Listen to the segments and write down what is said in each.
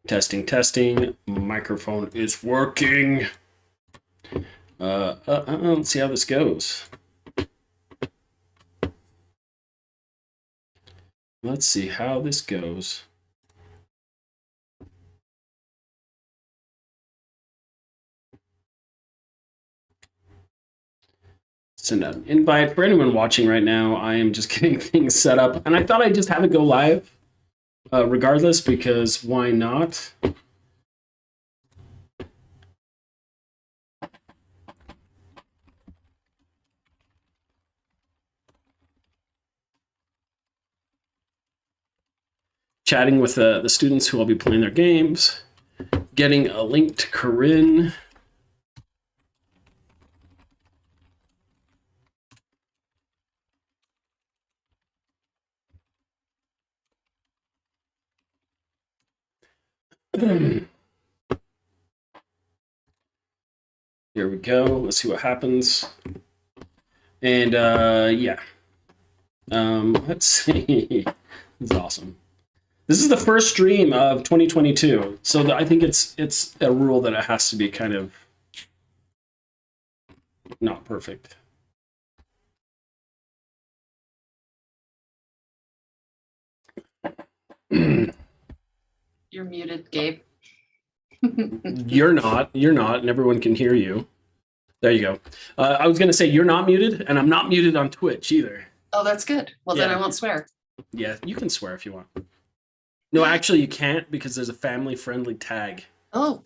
Testing, testing. Microphone is working. Let's see how this goes. Let's see how this goes. Send out an invite for anyone watching right now. I am just getting things set up, and I thought I'd just have it go live, regardless, because why not? Chatting with the students who will be playing their games, getting a link to Corinne. Here we go. Let's see what happens. And yeah. Let's see. This is awesome. This is the first stream of 2022, so I think it's a rule that it has to be kind of not perfect. You're muted, Gabe. You're not, and everyone can hear you. There you go. I was going to say you're not muted, and I'm not muted on Twitch either. Oh, that's good. Well, then I won't swear. Yeah, you can swear if you want. No, actually, you can't because there's a family-friendly tag. Oh.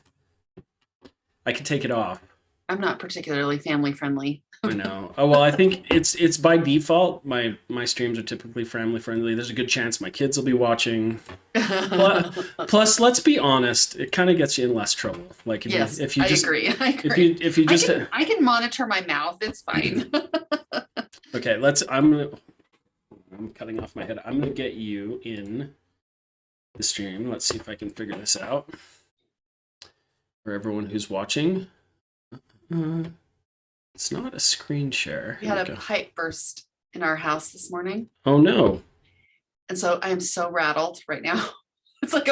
I can take it off. I'm not particularly family-friendly. I know. Oh, well, I think it's by default. My streams are typically family-friendly. There's a good chance my kids will be watching. Plus, let's be honest, it kind of gets you in less trouble. Like if you just agree. I agree. If you just I can monitor my mouth. It's fine. Okay, I'm cutting off my head. I'm gonna get you in the stream. Let's see if I can figure this out for everyone who's watching. It's not a screen share. We had a pipe burst in our house this morning. Oh no. And so I am so rattled right now. It's like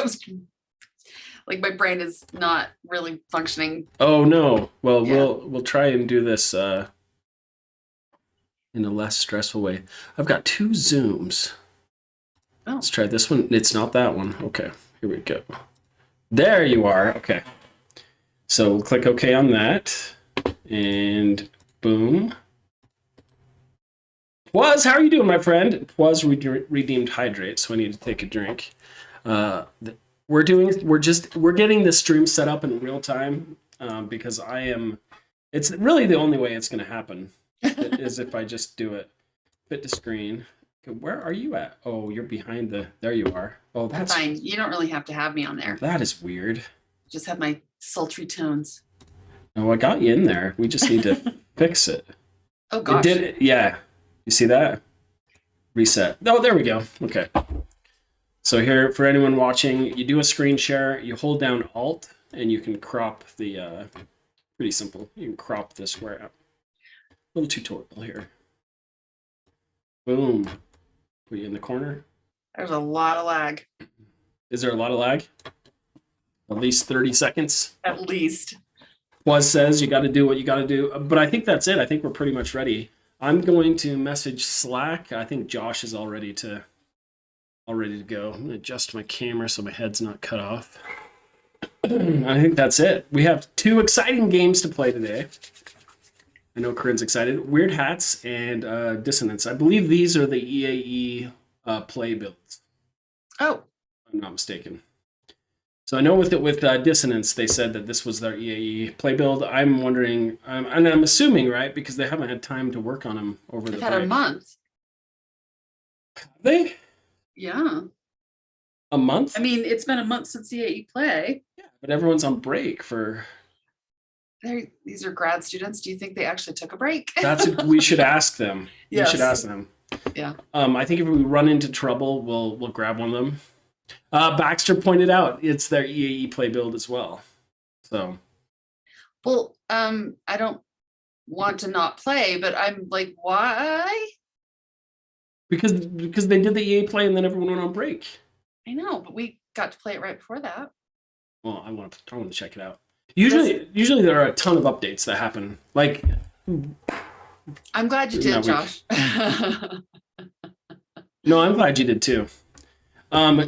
my brain is not really functioning. Oh no. Well, yeah. we'll try and do this in a less stressful way. I've got 2 Zooms. Oh. Let's try this one. It's not that one. Okay, here we go. There you are. Okay. So we'll click OK on that. And boom. Pwas, how are you doing, my friend? Pwas redeemed hydrate, so I need to take a drink. We're getting this stream set up in real time because it's really the only way it's going to happen is if I just do it. Fit to screen. Where are you at? Oh, you're behind there you are. Oh, that's fine. You don't really have to have me on there. That is weird. Just have my sultry tones. Oh, I got you in there. We just need to fix it. Oh, gosh. It did it. Yeah. You see that? Reset. Oh, there we go. Okay. So here, for anyone watching, you do a screen share, you hold down Alt, and you can crop the, pretty simple. You can crop the square out. Little tutorial here. Boom. Put you in the corner. There's a lot of lag. Is there a lot of lag? At least 30 seconds? At least. Pwas says you got to do what you got to do. But I think that's it. I think we're pretty much ready. I'm going to message Slack. I think Josh is all ready to go. I'm going to adjust my camera so my head's not cut off. I think that's it. We have 2 exciting games to play today. I know Corinne's excited. Weird Hats and Dissonance. I believe these are the EAE play builds. Oh. If I'm not mistaken. So I know with Dissonance, they said that this was their EAE play build. I'm wondering, and I'm assuming, right, because they haven't had time to work on them over the break. They've had a month. Have they? Yeah. A month? I mean, it's been a month since EAE play. Yeah, but everyone's on break for... These are grad students. Do you think they actually took a break? We should ask them. Yes. We should ask them. Yeah. I think if we run into trouble, we'll grab one of them. Baxter pointed out it's their EAE play build as well. So. Well, I don't want to not play, but I'm like, why? Because they did the EAE play and then everyone went on break. I know, but we got to play it right before that. Well, I want to check it out. Usually there are a ton of updates that happen. Like, I'm glad you that did, week. Josh. No, I'm glad you did too.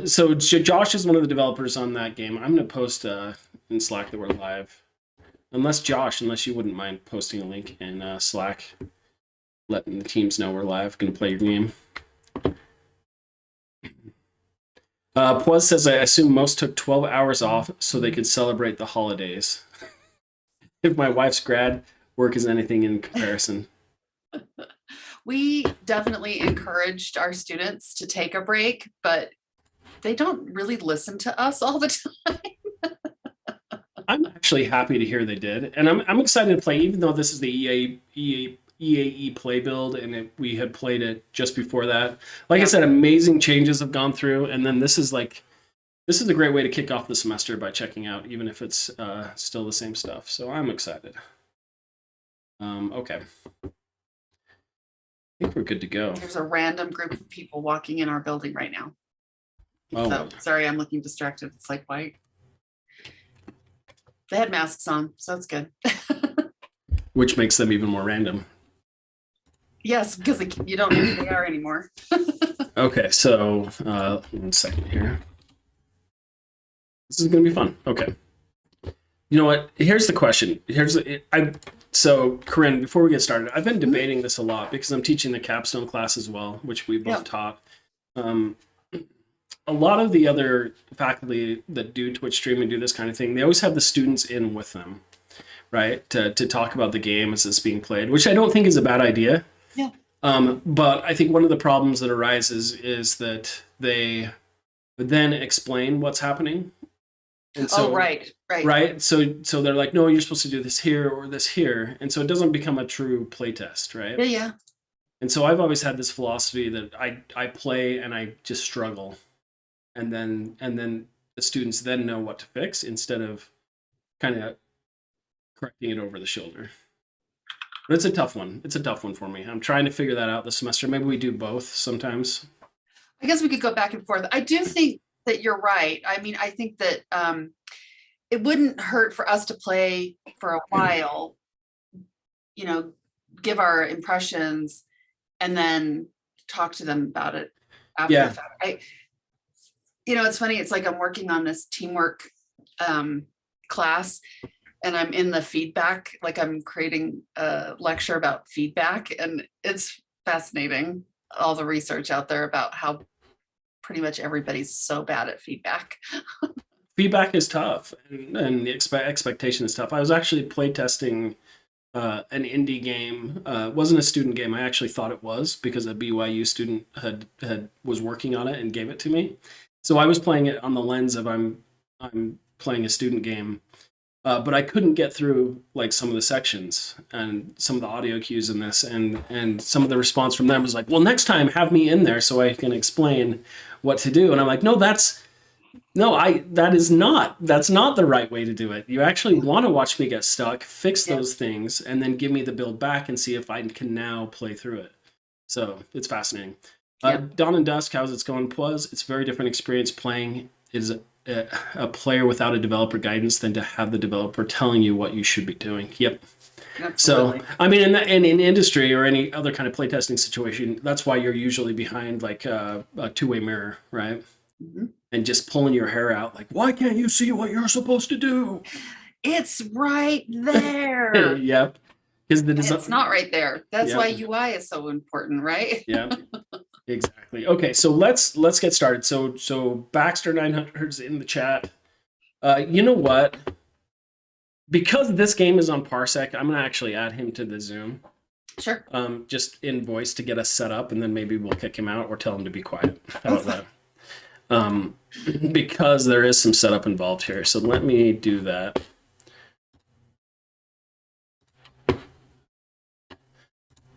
So Josh is one of the developers on that game. I'm gonna post in Slack that we're live. Unless you wouldn't mind posting a link in Slack, letting the teams know we're live, gonna play your game. Poz says, I assume most took 12 hours off so they could celebrate the holidays. If my wife's grad work is anything in comparison. We definitely encouraged our students to take a break, but they don't really listen to us all the time. I'm actually happy to hear they did, and I'm excited to play. Even though this is the EAE play build, and we had played it just before that. Like I said, amazing changes have gone through, and then this is a great way to kick off the semester by checking out, even if it's still the same stuff. So I'm excited. Okay, I think we're good to go. There's a random group of people walking in our building right now. Oh, So sorry, I'm looking distracted. It's like white. They had masks on, so it's good. which makes them even more random. Yes, because you don't know who they are anymore. Okay, so 1 second here. This is gonna be fun. Okay. You know what? Here's the question. So Corinne, before we get started, I've been debating this a lot because I'm teaching the capstone class as well, which we both taught. A lot of the other faculty that do Twitch stream and do this kind of thing, they always have the students in with them, right? To talk about the game as it's being played, which I don't think is a bad idea. Yeah. But I think one of the problems that arises is that they then explain what's happening. And so, right. So they're like, no, you're supposed to do this here or this here. And so it doesn't become a true playtest, right? Yeah. And so I've always had this philosophy that I play and I just struggle. And then the students then know what to fix instead of kind of correcting it over the shoulder. But it's a tough one. It's a tough one for me. I'm trying to figure that out this semester. Maybe we do both sometimes. I guess we could go back and forth. I do think that you're right. I mean, I think that it wouldn't hurt for us to play for a while, give our impressions and then talk to them about it after the fact. It's funny. It's like I'm working on this teamwork class and I'm in the feedback, like I'm creating a lecture about feedback, and it's fascinating, all the research out there about how pretty much everybody's so bad at feedback. Feedback is tough, and the expectation is tough. I was actually playtesting an indie game. It wasn't a student game. I actually thought it was because a BYU student was working on it and gave it to me. So I was playing it on the lens of I'm playing a student game, but I couldn't get through like some of the sections and some of the audio cues in this, and some of the response from them was like, well, next time have me in there so I can explain what to do. And I'm like, that's not the right way to do it. You actually want to watch me get stuck, fix those things, and then give me the build back and see if I can now play through it. So it's fascinating. Dawn and Dusk, how's it going? It's a very different experience playing is a player without a developer guidance than to have the developer telling you what you should be doing. Yep. Absolutely. So, I mean, in industry or any other kind of playtesting situation, that's why you're usually behind like a two-way mirror, right? Mm-hmm. And just pulling your hair out, like, why can't you see what you're supposed to do? It's right there. Yep. Because it's not right there. That's why UI is so important, right? Yeah. Exactly. Okay, so let's get started. So Baxter 900 is in the chat. You know what? Because this game is on Parsec, I'm gonna actually add him to the Zoom. Sure. Just in voice to get us set up, and then maybe we'll kick him out or tell him to be quiet. How about that? Because there is some setup involved here. So let me do that.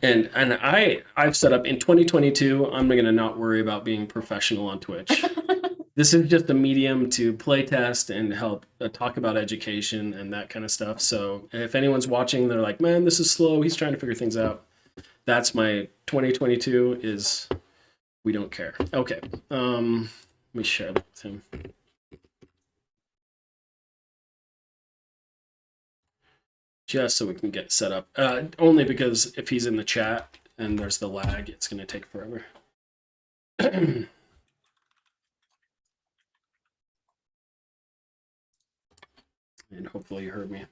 And I've set up in 2022, I'm going to not worry about being professional on Twitch. This is just a medium to play test and help talk about education and that kind of stuff. So if anyone's watching, they're like, man, this is slow. He's trying to figure things out. That's my 2022 is we don't care. Okay. Let me share that with him. just so we can get set up. Only because if he's in the chat and there's the lag, it's going to take forever. And hopefully you heard me.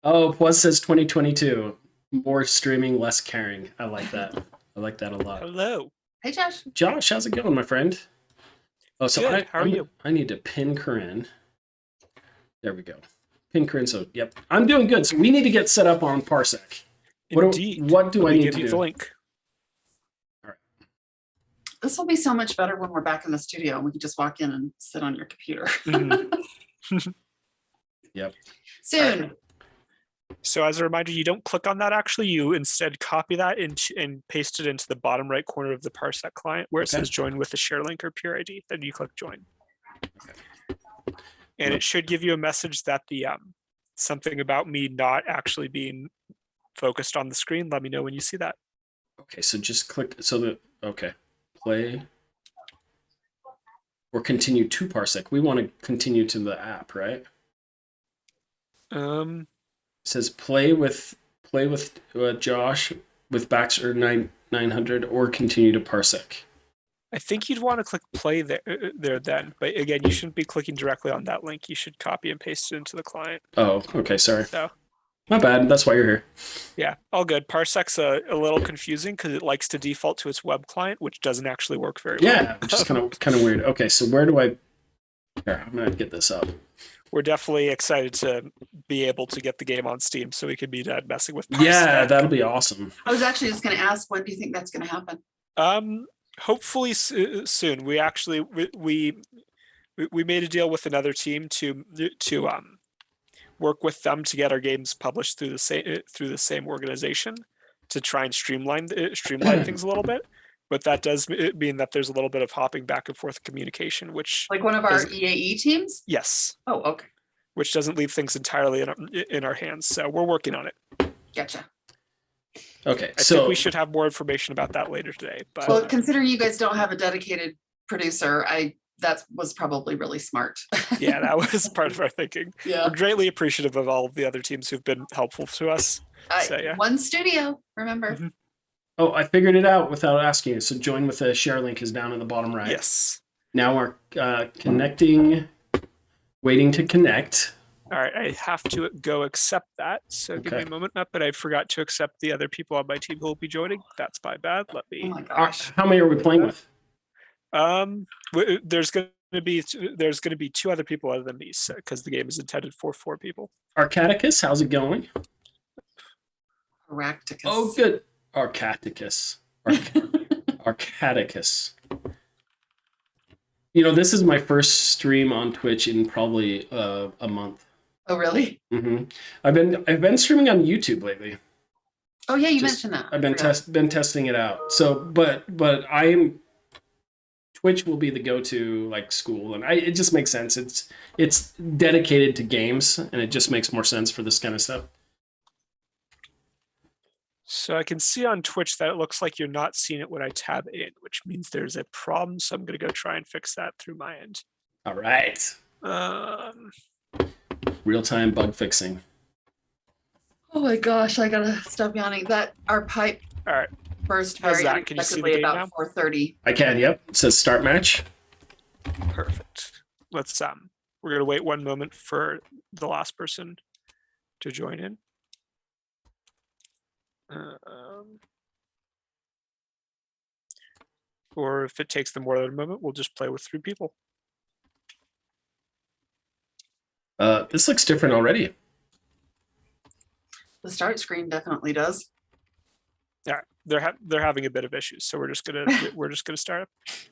Oh, Plus says 2022. More streaming, less caring. I like that. I like that a lot. Hello. Hey, Josh. Josh, how's it going, my friend? Oh, so Good. How are you? I need to pin Corinne. There we go. Pin Corinne. So, yep, I'm doing good. So we need to get set up on Parsec. Indeed. What do I need give to you do? the link. All right. This will be so much better when we're back in the studio and we can just walk in and sit on your computer. Yep. Soon. Right. So as a reminder, you don't click on that actually. You instead copy that and paste it into the bottom right corner of the Parsec client where it says join with the share link or peer ID. Then you click join. Okay. And it should give you a message that the something about me not actually being focused on the screen. Let me know when you see that. Okay, so just click play or continue to Parsec. We want to continue to the app, right? It says play with Josh with Baxter 900 or continue to Parsec. I think you'd want to click play there then, but again, you shouldn't be clicking directly on that link. You should copy and paste it into the client. Oh, okay, sorry. So, my bad. That's why you're here. Yeah, all good. Parsec's a little confusing because it likes to default to its web client, which doesn't actually work very well. Yeah, which is kind of weird. Okay, so where do I? Here, I'm gonna get this up. We're definitely excited to be able to get the game on Steam so we can be done messing with Parsec. Yeah, that'll be awesome. I was actually just going to ask, when do you think that's going to happen? Hopefully soon. We actually we made a deal with another team to work with them to get our games published through the same organization to try and streamline things a little bit. But that does mean that there's a little bit of hopping back and forth communication, which like one of our EAE teams? Yes. Oh, okay. Which doesn't leave things entirely in our hands. So we're working on it. Gotcha. Okay, I think we should have more information about that later today. But well, considering you guys don't have a dedicated producer, that was probably really smart. Yeah, that was part of our thinking. Yeah. We're greatly appreciative of all of the other teams who've been helpful to us. Yeah. One studio, remember? Mm-hmm. Oh, I figured it out without asking you. So join with the share link is down in the bottom right. Yes. Now we're connecting, waiting to connect. All right, I have to go accept that. So give me a moment, but I forgot to accept the other people on my team who will be joining. That's my bad. Let me. Oh my gosh. How many are we playing with? There's going to be two other people other than me, because the game is intended for 4 people. Arcaticus, how's it going? Aracticus. Oh, good. Arcaticus. Arcaticus. You know, this is my first stream on Twitch in probably a month. Oh, really? Mm-hmm. I've been streaming on YouTube lately. Oh yeah, you mentioned that. I've been testing it out. So, but Twitch will be the go-to like school, and it just makes sense. It's dedicated to games, and it just makes more sense for this kind of stuff. So I can see on Twitch that it looks like you're not seeing it when I tab in, which means there's a problem. So I'm going to go try and fix that through my end. All right. Real-time bug fixing. Oh my gosh, I gotta stop yawning. That our pipe. All right. Burst very unexpectedly about 4:30. I can. Yep. It says start match. Perfect. Let's we're gonna wait one moment for the last person to join in. Or if it takes them more than a moment, we'll just play with 3 people. This looks different already. The start screen definitely does. Yeah, they're having a bit of issues, so we're just gonna start up.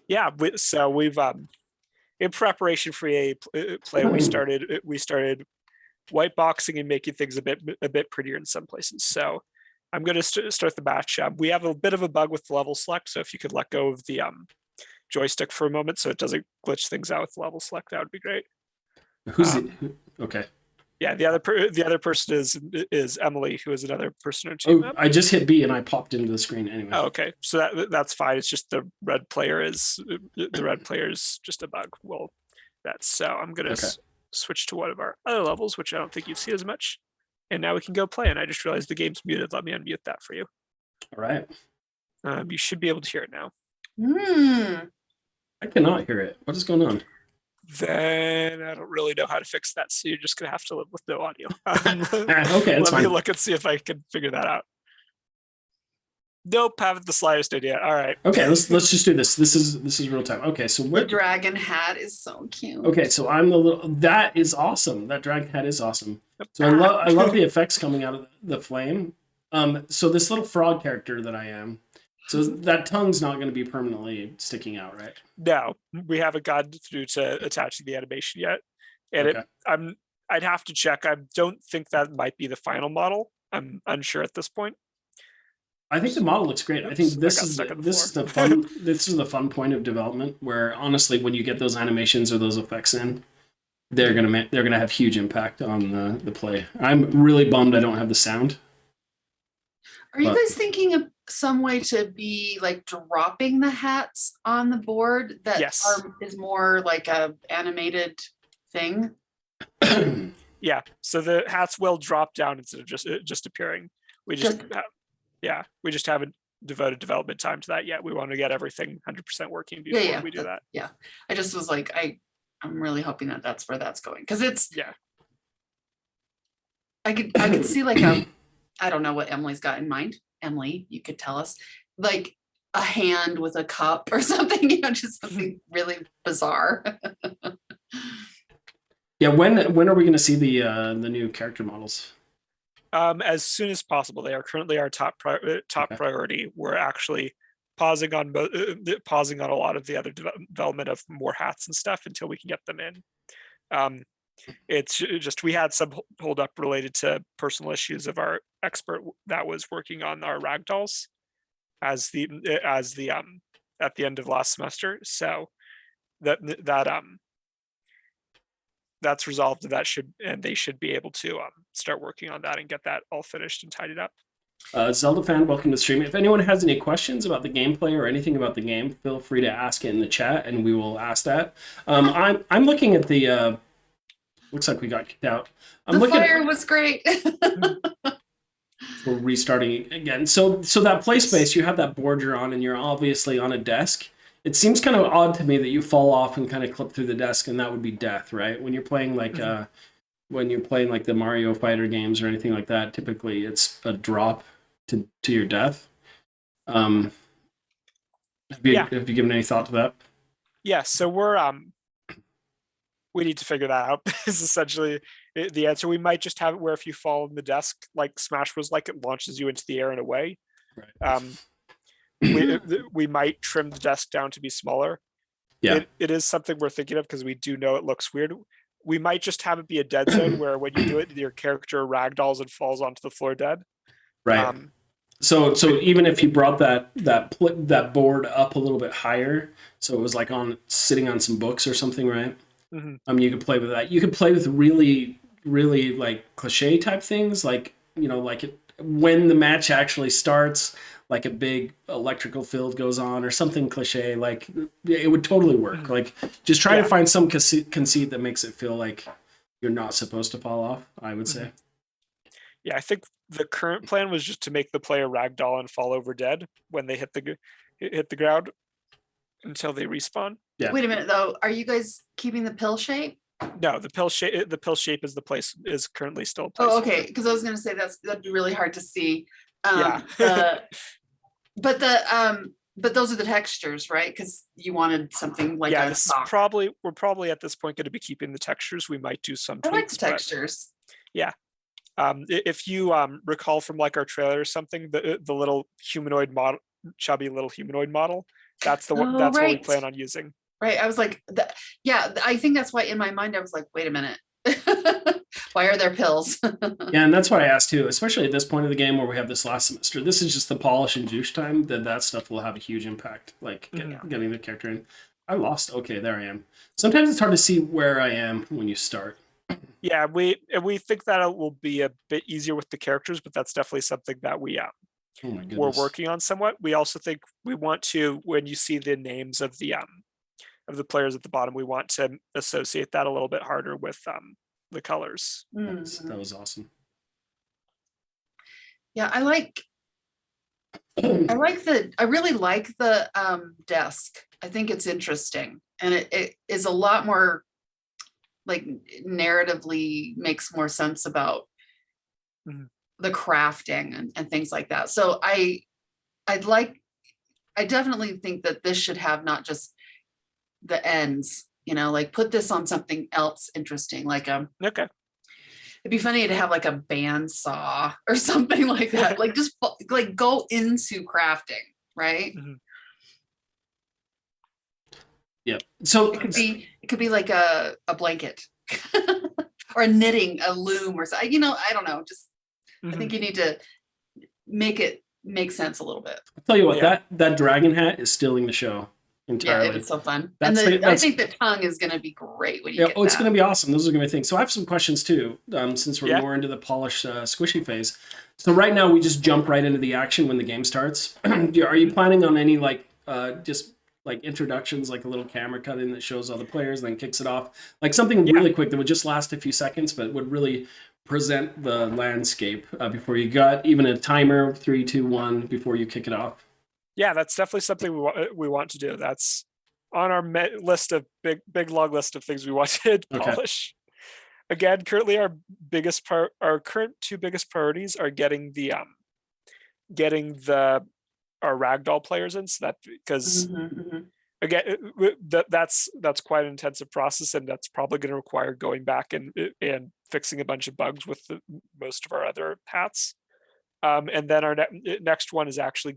Yeah, so we've in preparation for EA play, we started white boxing and making things a bit prettier in some places. So I'm going to start the match. We have a bit of a bug with the level select, so if you could let go of the joystick for a moment so it doesn't glitch things out with level select, that would be great. Who's it? Okay. Yeah, the other person is Emily, who is another person on team. Oh, I just hit B and I popped into the screen anyway. Oh, okay, so that's fine. It's just the red player is just a bug. Well, So I'm gonna Okay. switch to one of our other levels, which I don't think you've seen as much. And now we can go play. And I just realized the game's muted. Let me unmute that for you. All right. You should be able to hear it now. I cannot hear it. What is going on? Then I don't really know how to fix that. So you're just gonna have to live with no audio. Okay, that's Let me fine. look and see if I can figure that out. Nope, haven't the slightest idea. All right. Okay, let's just do this. This is real time. Okay, so The what? dragon hat is so cute. Okay, so I'm the little. That is awesome. That dragon hat is awesome. So I love the effects coming out of the flame. So this little frog character that I am. So that tongue's not going to be permanently sticking out, right? No, we haven't gotten through to attaching the animation yet, and Okay. I'd have to check. I don't think that might be the final model. I'm unsure at this point. I think the model looks great. I think Oops, I this got is stuck on the this is floor. the fun this is the fun point of development where honestly when you get those animations or those effects in, they're gonna have huge impact on the play. I'm really bummed I don't have the sound. Are you But- guys thinking of some way to be like dropping the hats on the board that Yes. is more like a animated thing? Yeah, so the hats will drop down instead of just appearing. We just we just haven't devoted development time to that yet. We want to get everything 100% working before we do that. Yeah, I just was like, I'm really hoping that that's where that's going because it's I could see like I don't know what Emily's got in mind. Emily, you could tell us like a hand with a cup or something, just something really bizarre. Yeah, when are we going to see the new character models? As soon as possible. They are currently our top priority. We're actually pausing on a lot of the other development of more hats and stuff until we can get them in. It's just we had some hold up related to personal issues of our expert that was working on our ragdolls as the at the end of last semester. So that's resolved. And they should be able to start working on that and get that all finished and tidied up. Zelda fan, welcome to the stream. If anyone has any questions about the gameplay or anything about the game, feel free to ask it in the chat, and we will ask that. I'm looking at the. Looks like we got kicked out. The fire was great. We're restarting again. So that play space, you have that board you're on, and you're obviously on a desk. It seems kind of odd to me that you fall off and kind of clip through the desk, and that would be death, right? When you're playing like the Mario Fighter games or anything like that, typically it's a drop to your death. Have you given any thought to that? Yeah, so we need to figure that out. Is essentially the answer. We might just have it where if you fall on the desk, like Smash was like, it launches you into the air and away. Right. We might trim the desk down to be smaller. Yeah, it is something we're thinking of because we do know it looks weird. We might just have it be a dead zone where when you do it, your character ragdolls and falls onto the floor dead. right. So even if you brought that board up a little bit higher, so it was like sitting on some books or something, right? Mm-hmm. You could play with that. You could play with really, really like cliche type things, like when the match actually starts, like a big electrical field goes on or something cliche. Like it would totally work. Mm-hmm. Like just try to find some conceit that makes it feel like you're not supposed to fall off. I would say. Yeah, I think the current plan was just to make the player ragdoll and fall over dead when they hit the ground until they respawn. Yeah. Wait a minute though. Are you guys keeping the pill shape? No, the pill shape is currently still a place. Oh, okay. Because I was gonna say that'd be really hard to see. Yeah. But those are the textures, right? Because you wanted something like we're probably at this point going to be keeping the textures. We might do some I like tweaks, the textures. Yeah. If you recall from like our trailer or something, the little humanoid model, chubby little humanoid model, that's the one. That's what we plan on using. Right. I was like, I think that's why in my mind I was like, wait a minute. Why are there pills? Yeah, and that's what I asked too, especially at this point of the game where we have this last semester. This is just the polish and juice time. That stuff will have a huge impact, like getting the character in. I lost. Okay, there I am. Sometimes it's hard to see where I am when you start. Yeah, we think that it will be a bit easier with the characters, but that's definitely something that we're working on somewhat. We also think we want to, when you see the names of the of the players at the bottom, we want to associate that a little bit harder with the colors. Mhm. That was awesome. Yeah, I really like the desk. I think it's interesting, and it is a lot more like narratively makes more sense about Mhm. the crafting and things like that. So I definitely think that this should have not just the ends, like put this on something else interesting, like Okay. it'd be funny to have like a bandsaw or something like that. Like just like go into crafting, right? Mhm. Yeah. So It could be like a blanket or knitting a loom or something. I don't know. Just I think you need to make it make sense a little bit. I'll tell you what, Yeah. that dragon hat is stealing the show Yeah, entirely. it's so fun. That's And the- I that's- think the tongue is going to be great when you Yeah, get it's that. going to be awesome. Those are going to be things. So I have some questions too, since we're Yeah. more into the polished, squishy phase. So right now we just jump right into the action when the game starts. Are you planning on any just like introductions, like a little camera cut in that shows all the players, then kicks it off, like something Yeah. really quick that would just last a few seconds, but would really present the landscape before you got even a timer 3, 2, 1 before you kick it off? Yeah, that's definitely something we want to do. That's on our list of big long list of things we want to Okay. polish. Again, currently our current two biggest priorities are getting our ragdoll players in, so that because again that's quite an intensive process, and that's probably going to require going back and fixing a bunch of bugs with most of our other paths. And then our next one is actually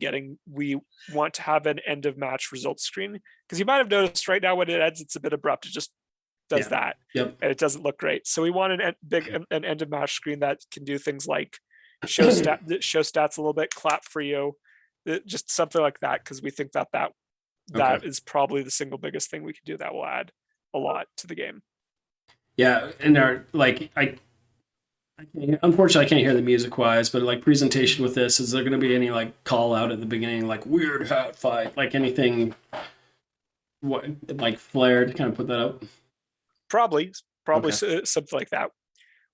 we want to have an end of match results screen, because you might have noticed right now when it ends, it's a bit abrupt. It just does that. Yep. And it doesn't look great. So we want an end of match screen that can do things like show stats a little bit, clap for you, just something like that, because we think that is probably the single biggest thing we can do that will add a lot to the game. Yeah, and unfortunately I can't hear the music wise, but like presentation with this, is there going to be any like call out at the beginning, like weird hat fight, like anything, what like flair to kind of put that up? Probably something like that.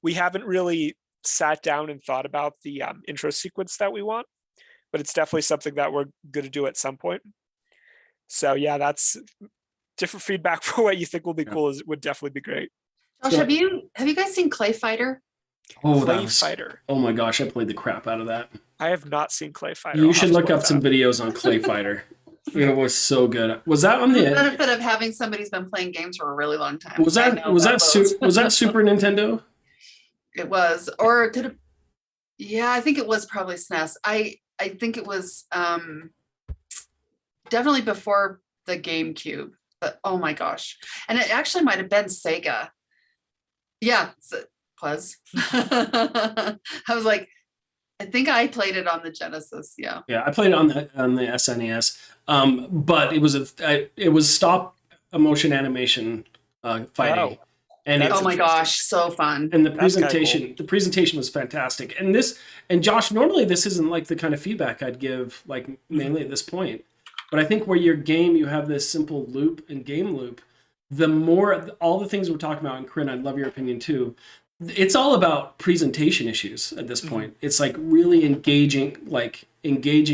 We haven't really sat down and thought about the intro sequence that we want, but it's definitely something that we're going to do at some point. So yeah, that's different feedback for what you think will be cool. Would definitely be great. Josh, have you guys seen Clay Fighter? Oh, Clay Fighter. Oh my gosh, I played the crap out of that. I have not seen Clay Fighter. You should look up some videos on Clay Fighter. It was so good. Was that on The the benefit of having somebody who's been playing games for a really long time. was that Super Nintendo? It was, or it could have. Yeah, I think it was probably SNES. I think it was definitely before the GameCube. But oh my gosh, and it actually might have been Sega. Yeah, it was. I was like, I think I played it on the Genesis. Yeah. Yeah, I played it on the SNES. But it was stop motion animation fighting. Oh. And Oh my gosh, so fun. And the That's kinda presentation was fantastic. And Josh, normally this isn't like the kind of feedback I'd give like mainly at this point. But I think where your game, you have this simple loop and game loop, the more all the things we're talking about, and Corinne, I'd love your opinion too. It's all about presentation issues at this point. It's like really engaging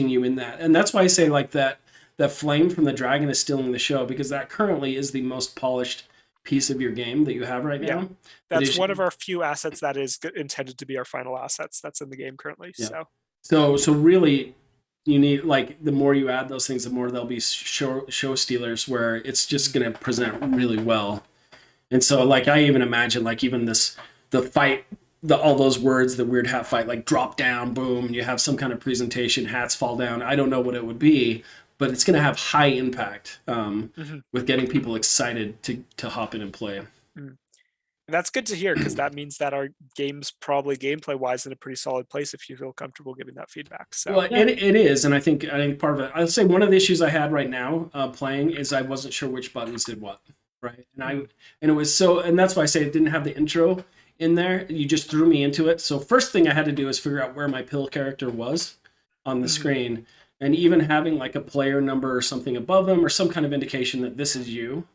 you in that. And that's why I say like that flame from the dragon is stealing the show, because that currently is the most polished piece of your game that you have right now. That's one of our few assets that is intended to be our final assets that's in the game currently. Yeah. So really you need, like, the more you add those things, the more they'll be show stealers, where it's just going to present really well. And so like I even imagine like even the fight, all those words, the weird hat fight, like drop down, boom, you have some kind of presentation, hats fall down. I don't know what it would be, but it's going to have high impact with getting people excited to hop in and play. And that's good to hear, because that means that our game's probably gameplay wise in a pretty solid place if you feel comfortable giving that feedback. So well, it is, and I think part of it, I'll say one of the issues I had right now playing is I wasn't sure which buttons did what, right? And it was and that's why I say it didn't have the intro in there. You just threw me into it. So first thing I had to do is figure out where my pill character was on the screen, and even having like a player number or something above them or some kind of indication that this is you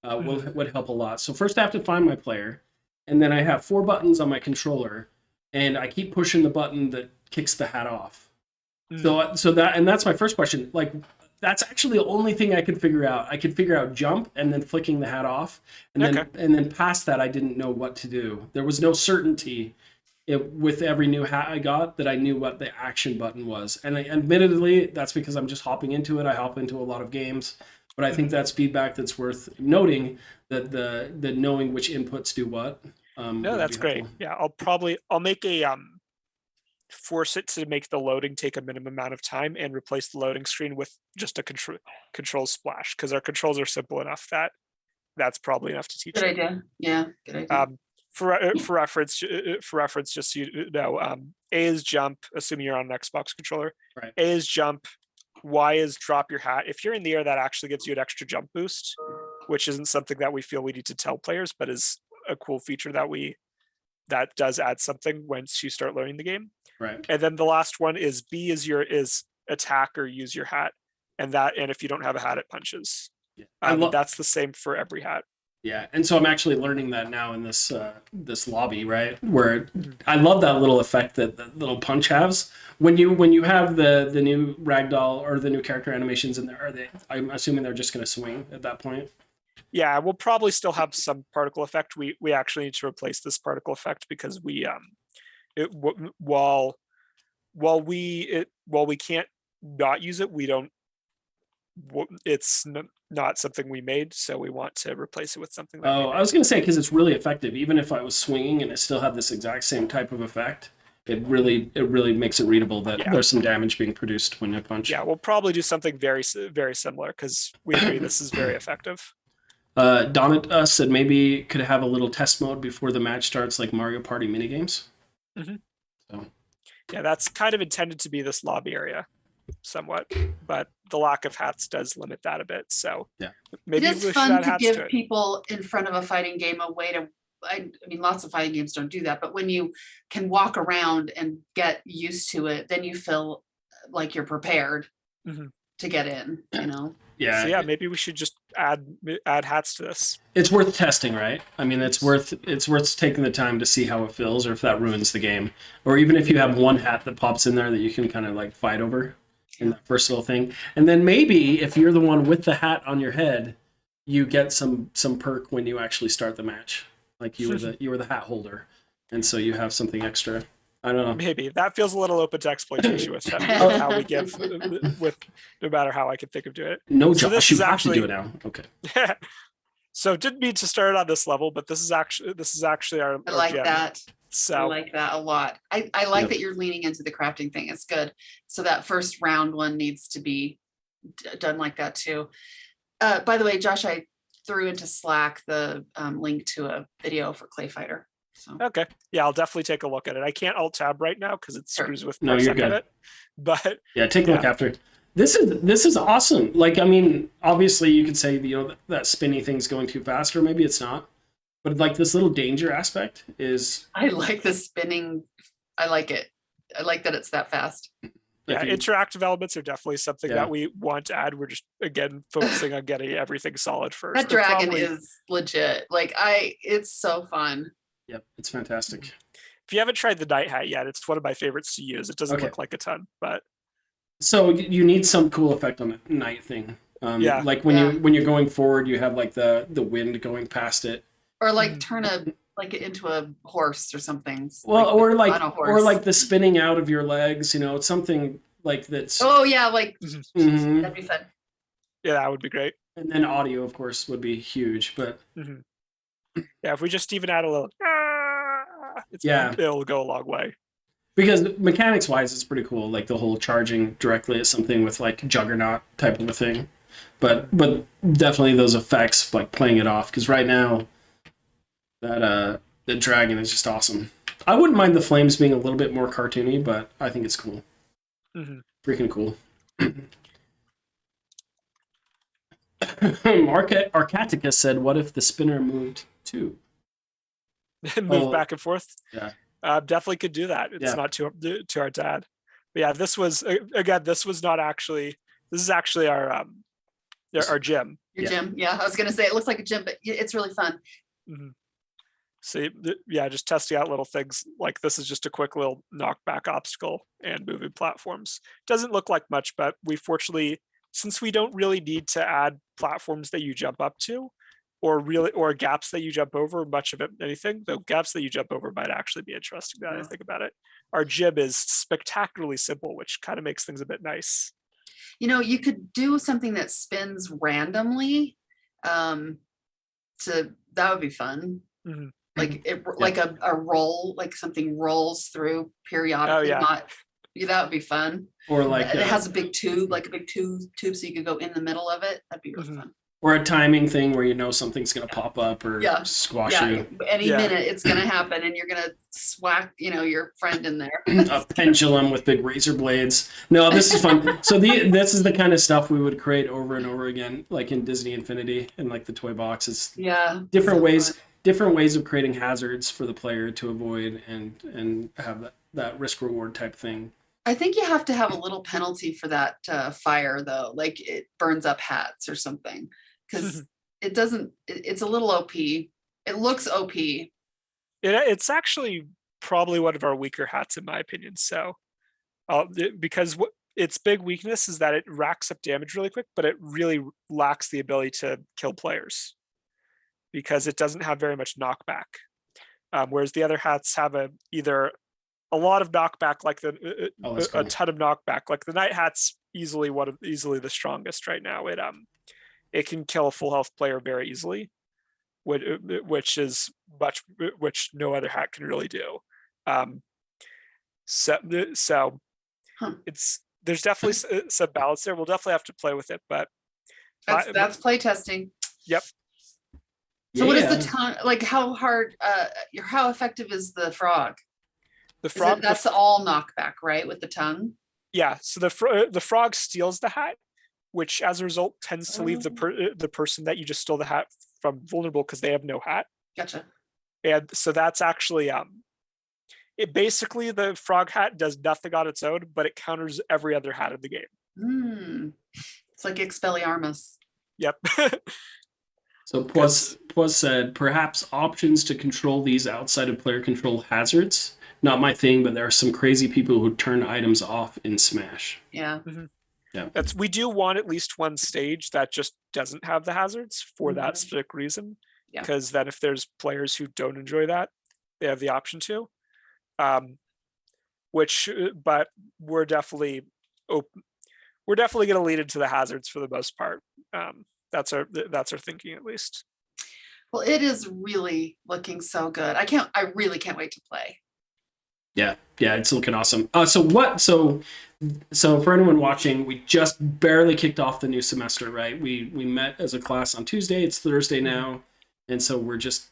would help a lot. So first I have to find my player, and then I have 4 buttons on my controller, and I keep pushing the button that kicks the hat off. So that's my first question. Like, that's actually the only thing I could figure out. I could figure out jump and then flicking the hat off, and then past that I didn't know what to do. There was no certainty with every new hat I got that I knew what the action button was. And admittedly, that's because I'm just hopping into it. I hop into a lot of games, but I think that's feedback that's worth noting, that the knowing which inputs do what. No, that's great. Yeah, I'll make a force it to make the loading take a minimum amount of time and replace the loading screen with just a control splash, because our controls are simple enough that that's probably enough to teach. Good idea. Yeah, good idea. For reference, just so you know, A is jump, assuming you're on an Xbox controller. Right. A is jump, Y is drop your hat. If you're in the air, that actually gives you an extra jump boost, which isn't something that we feel we need to tell players, but is a cool feature that does add something once you start learning the game. Right. And then the last one is B is attack or use your hat, and if you don't have a hat, it punches. Yeah. That's the same for every hat. Yeah, and so I'm actually learning that now in this this lobby, right? Where I love that little effect that the little punch has when you have the new ragdoll or the new character animations in there. I'm assuming they're just going to swing at that point. Yeah, we'll probably still have some particle effect. We actually need to replace this particle effect because while we can't not use it, we don't. It's not something we made, so we want to replace it with something. I was going to say, because it's really effective. Even if I was swinging and it still had this exact same type of effect, it really makes it readable that there's some damage being produced when you punch. Yeah, we'll probably do something very similar because we agree this is very effective. Donut said maybe could have a little test mode before the match starts, like Mario Party minigames. Mm-hmm. So. Yeah, that's kind of intended to be this lobby area. Somewhat, but the lack of hats does limit that a bit. So yeah, maybe it is fun to give people in front of a fighting game a way to. I mean, lots of fighting games don't do that, but when you can walk around and get used to it, then you feel like you're prepared to get in. You know. Yeah. So yeah, maybe we should just add hats to this. It's worth testing, right? I mean, it's worth taking the time to see how it feels, or if that ruins the game, or even if you have one hat that pops in there that you can kind of like fight over. In that first little thing, and then maybe if you're the one with the hat on your head, you get some perk when you actually start the match, like you were the hat holder, and so you have something extra. I don't know. Maybe that feels a little open to exploitation with how we give, with no matter how I can think of doing it. No, Josh, you have to do it now. Okay. So didn't mean to start on this level, but this is actually our. I like that. So I like that a lot. I like that you're leaning into the crafting thing. It's good. So that first round one needs to be done like that too. By the way, Josh, I threw into Slack the link to a video for Clay Fighter. So. Okay. Yeah, I'll definitely take a look at it. I can't alt tab right now because it screws with no, you're good. It. But yeah, take a look after. This is awesome. Like, I mean, obviously you could say, that spinny thing's going too fast, or maybe it's not. But like this little danger aspect is. I like the spinning. I like it. I like that it's that fast. Yeah, interactive elements are definitely something that we want to add. We're just, again, focusing on getting everything solid first. That dragon is legit. Like, it's so fun. Yep, it's fantastic. If you haven't tried the night hat yet, it's one of my favorites to use. It doesn't look like a ton, but. So you need some cool effect on the night thing. Like when you're going forward, you have like the wind going past it. Or like turn into a horse or something. Well, or like the spinning out of your legs, it's something like that's. Oh yeah, like that'd be fun. Yeah, that would be great. And then audio, of course, would be huge, but. Yeah, if we just even add a little, it'll go a long way. Because mechanics-wise, it's pretty cool. Like the whole charging directly at something with like Juggernaut type of a thing, but definitely those effects, like playing it off. Because right now. That the dragon is just awesome. I wouldn't mind the flames being a little bit more cartoony, but I think it's cool. Freaking cool. Arcaticus said, "What if the spinner moved too? Move back and forth." Yeah, definitely could do that. It's not too hard to add. But yeah, this was not actually. This is actually our our gym. Your Yeah. gym. Yeah, I was gonna say it looks like a gym, but it's really fun. Mhm. So yeah, just testing out little things like this is just a quick little knockback obstacle and moving platforms. Doesn't look like much, but we fortunately, since we don't really need to add platforms that you jump up to, or gaps that you jump over, much of it anything, the gaps that you jump over might actually be interesting now that I Yeah. think about it. Our gym is spectacularly simple, which kind of makes things a bit nice. You know, you could do something that spins randomly. That would be fun. Mhm. Like like a roll, like something rolls through periodically. yeah. That would be fun. Or like It has a big tube, like a big tube, so you could go in the middle of it. That'd be really Mhm. fun. or a timing thing where you know something's gonna pop up or Yeah. squash Yeah, you. any Yeah. minute it's gonna happen, and you're gonna swack, your friend in there. A pendulum with big razor blades. No, this is fun. So this is the kind of stuff we would create over and over again, like in Disney Infinity and like the toy boxes. Yeah, Different so ways, fun. different ways of creating hazards for the player to avoid and have that risk reward type thing. I think you have to have a little penalty for that fire, though, like it burns up hats or something, because it doesn't. It's a little OP. It looks OP. It's actually probably one of our weaker hats in my opinion. So, because its big weakness is that it racks up damage really quick, but it really lacks the ability to kill players because it doesn't have very much knockback. Whereas the other hats have either a lot of knockback, like a ton of knockback. Like the Night Hat's easily the strongest right now. It can kill a full health player very easily, which no other hat can really do. So there's definitely some balance there. We'll definitely have to play with it, but That's playtesting. Yep. So what is the tongue? Like how hard? How effective is the frog? The frog. That's all knockback, right? With the tongue. Yeah. So the frog steals the hat, which as a result tends to leave the person that you just stole the hat from vulnerable because they have no hat. Gotcha. And so that's actually it basically the frog hat does nothing on its own, but it counters every other hat in the game. It's like Expelliarmus. Yep. So Pwas said, perhaps options to control these outside of player control hazards. Not my thing, but there are some crazy people who turn items off in Smash. Yeah. Mm-hmm. Yeah. We do want at least one stage that just doesn't have the hazards for that specific reason. Because then if there's players who don't enjoy that, they have the option to. But we're definitely going to lead into the hazards for the most part. That's our thinking at least. Well, it is really looking so good. I really can't wait to play. Yeah, it's looking awesome. So for anyone watching, we just barely kicked off the new semester, right? We met as a class on Tuesday. It's Thursday now, and so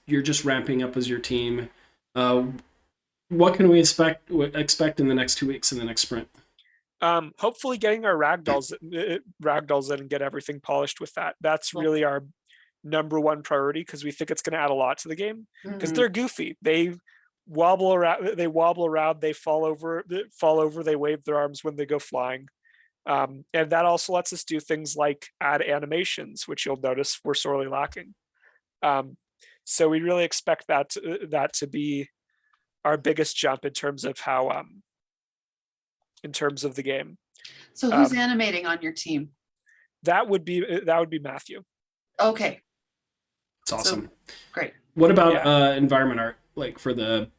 you're just ramping up as your team. What can we expect in the next 2 weeks in the next sprint? Hopefully getting our ragdolls in and get everything polished with that. That's really our number one priority because we think it's going to add a lot to the game because they're goofy. They wobble around, they fall over, they wave their arms when they go flying. And that also lets us do things like add animations, which you'll notice we're sorely lacking. So we really expect that to be our biggest jump in terms of how in terms of the game. So who's animating on your team? That would be Matthew. Okay. It's awesome. So, great. What about environment art, like for the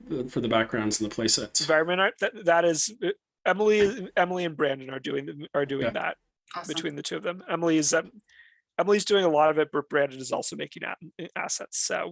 backgrounds and the play sets? Environment art, that is Emily and Brandon are doing that. Awesome. Between the two of them. Emily's doing a lot of it, but Brandon is also making assets. So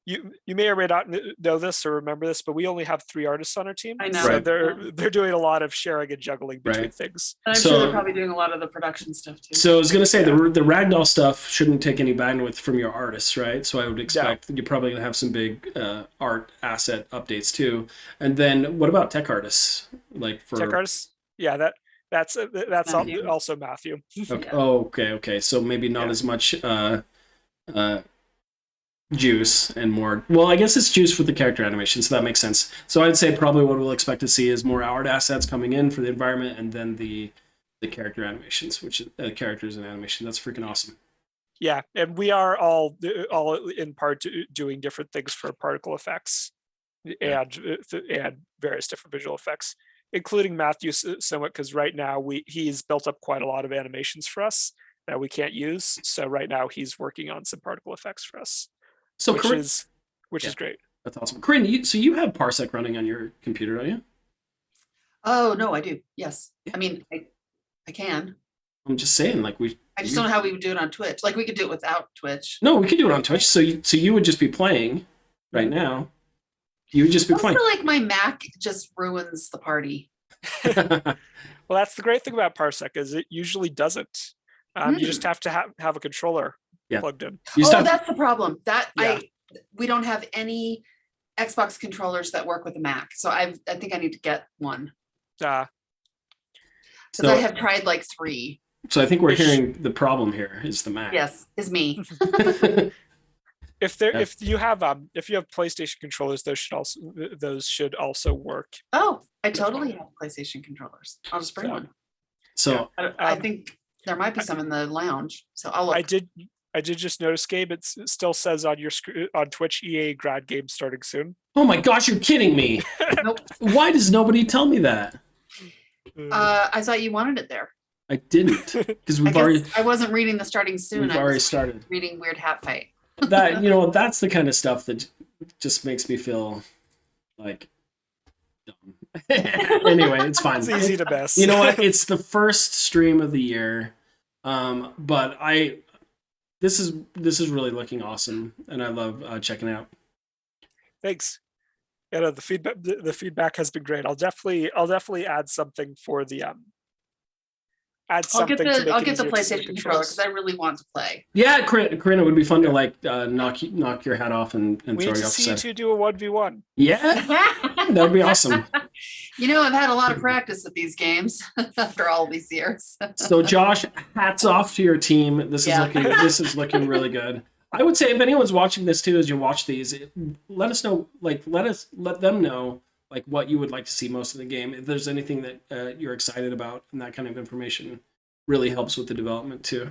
you may or may not know this or remember this, but we only have 3 artists on our team. I know. So they're doing a lot of sharing and juggling between things. And I'm sure they're probably doing a lot of the production stuff too. So I was going to say the ragdoll stuff shouldn't take any bandwidth from your artists, right? So I would expect you're probably going to have some big art asset updates too. And then what about tech artists? Like for tech artists? Yeah, that's Matthew. Also Matthew. Okay. Oh, okay. So maybe not as much juice and more. Well, I guess it's juice with the character animation, so that makes sense. So I'd say probably what we'll expect to see is more art assets coming in for the environment, and then the the character animations, which is characters and animation. That's freaking awesome. Yeah, and we are all in part doing different things for particle effects and various different visual effects, including Matthew somewhat, because right now he's built up quite a lot of animations for us that we can't use. So right now he's working on some particle effects for us, So which is great. That's awesome. Corinne, so you have Parsec running on your computer, don't you? Oh, no, I do. Yes. I mean, I can. I'm just saying, like I just don't know how we would do it on Twitch. Like we could do it without Twitch. No, we could do it on Twitch. So you would just be playing right now. You would just be I playing. feel like my Mac just ruins the party. Well, that's the great thing about Parsec is it usually doesn't. You just have to have a controller plugged in. That's the problem. Yeah. We don't have any Xbox controllers that work with a Mac. So I think I need to get one. Because I have tried like 3. So I think we're hearing the problem here is the Mac. Yes, is me. If you have PlayStation controllers, those should also work. Oh, I totally have PlayStation controllers. I'll just bring one. So I think there might be some in the lounge. So I'll look. I did just notice, Gabe. It still says on your on Twitch, EA grad game starting soon. Oh my gosh, you're kidding me! Nope. Why does nobody tell me that? I thought you wanted it there. I didn't, because I wasn't reading the starting soon. We've already started reading Weird Hat Fight. That's the kind of stuff that just makes me feel like dumb. Anyway, it's fine. It's easy to miss. You know what? It's the first stream of the year, but this is really looking awesome, and I love checking it out. Thanks. Yeah, the feedback has been great. I'll definitely add something for the I'll get the PlayStation controller because I really want to play. Yeah, Corinne, it would be fun to like knock your hat off and throw you off the set. We need to see you two do a 1v1. Yeah, that would be awesome. I've had a lot of practice at these games after all these years. So Josh, hats off to your team. This is looking really good. I would say if anyone's watching this too, as you watch these, let us know. Like, let them know like what you would like to see most of the game. If there's anything that you're excited about, and that kind of information really helps with the development too.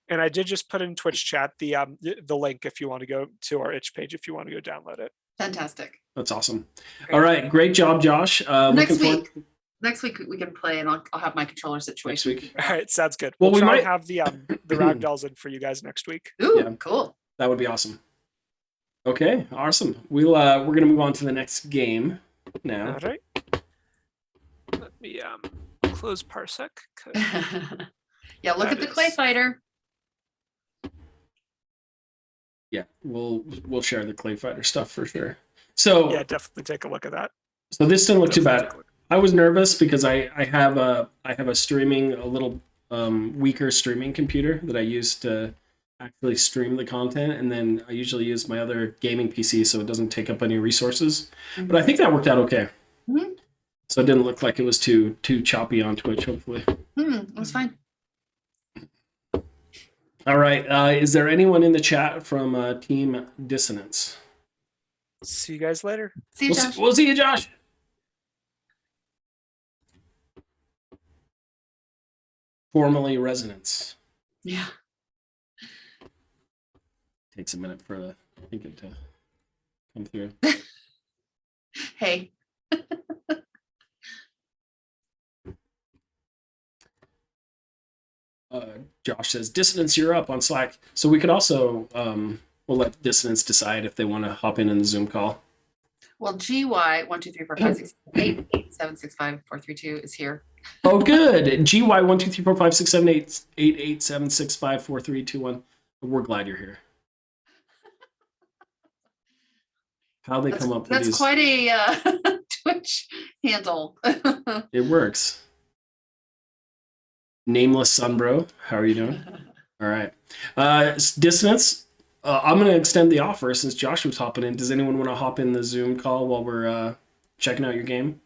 And I did just put in Twitch chat the link if you want to go to our itch page if you want to go download it. Fantastic. That's awesome. Great. All right, great job, Josh. Next week we can play, and I'll have my controller situation. Next week. All right, sounds good. We'll try and have the ragdolls in for you guys next week. Ooh, cool. That would be awesome. Okay, awesome. We're gonna move on to the next game now. All right. Let me close Parsec. Yeah, look at the Clay Fighter. Yeah, we'll share the Clay Fighter stuff for sure. So yeah, definitely take a look at that. So this didn't look too bad. I was nervous because I have a little weaker streaming computer that I use to actually stream the content, and then I usually use my other gaming PC so it doesn't take up any resources. Mm-hmm. But I think that worked out okay. Mm-hmm. So it didn't look like it was too choppy on Twitch, hopefully. It was fine. All right. Is there anyone in the chat from Team Dissonance? See you guys later. See you, Josh. We'll see you, Josh. Formerly Resonance. Yeah. Takes a minute for the ticket to come through. Hey. Josh says, Dissonance, you're up on Slack. So we could also, we'll let Dissonance decide if they want to hop in the Zoom call. Well, GY 1 2 3 4 5 6 8 8 7 6 5 4 3 2 is here. Oh, good. GY 1 2 3 4 5 6 7 8 8 8 7 6 5 4 3 2 1. We're glad you're here. How they come up with these? That's quite a Twitch handle. It works. Nameless Sunbro, how are you doing? All right. Dissonance, I'm going to extend the offer since Josh was hopping in. Does anyone want to hop in the Zoom call while we're checking out your game?